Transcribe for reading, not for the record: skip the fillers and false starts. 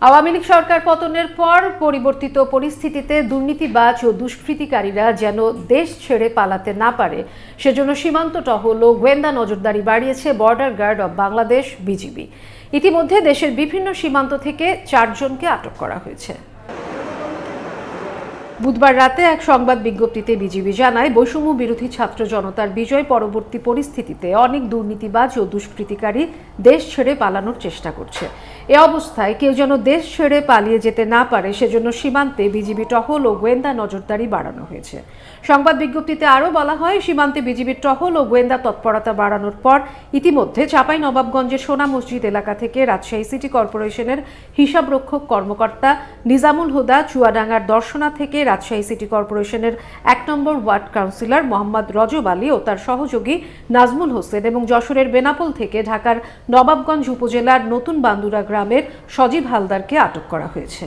আওয়ামী লীগ সরকার পতনের পর পরিবর্তিত পরিস্থিতিতে দুর্নীতিবাজ ও দুষ্কৃতিকারীরা যেন দেশ ছেড়ে পালাতে না পারে সেজন্য সীমান্ত টহল ও গোয়েন্দা নজরদারি বাড়িয়েছে border guard of Bangladesh BGB. ইতিমধ্যে দেশের বিভিন্ন সীমান্ত থেকে 4 জনকে আটক করা হয়েছে। বুধবার রাতে এক সংবাদ বিজ্ঞপ্তিতে বিজিবি জানায়, বৈষম্য বিরোধী ছাত্র জনতার বিজয় পরবর্তী পরিস্থিতিতে অনেক দুর্নীতিবাজ ও দুষ্কৃতিকারী দেশ ছেড়ে পালানোর চেষ্টা করছে। এ অবস্থায় কেউ যেন দেশ ছেড়ে পালিয়ে যেতে না পারে সেজন্য সীমান্তে বিজিবি টহল ও গোয়েন্দা নজরদারি বাড়ানো হয়েছে। সংবাদ বিজ্ঞপ্তিতে আরও বলা হয়, সীমান্তে বিজিবির টহল ও গোয়েন্দা তৎপরতা বাড়ানোর পর ইতিমধ্যে চাঁপাইনবাবগঞ্জের সোনা মসজিদ এলাকা থেকে রাজশাহী সিটি কর্পোরেশনের হিসাবরক্ষক কর্মকর্তা নিজামুল হুদা, চুয়াডাঙ্গার দর্শনা থেকে রাজশাহী সিটি কর্পোরেশনের 1 নম্বর ওয়ার্ড কাউন্সিলর মোহাম্মদ রজব আলী ও তার সহযোগী নাজমুল হোসেন এবং যশোরের বেনাপোল থেকে ঢাকার নবাবগঞ্জ উপজেলার নতুন বান্দুরা গ্রামের সজীব হালদারকে আটক করা হয়েছে।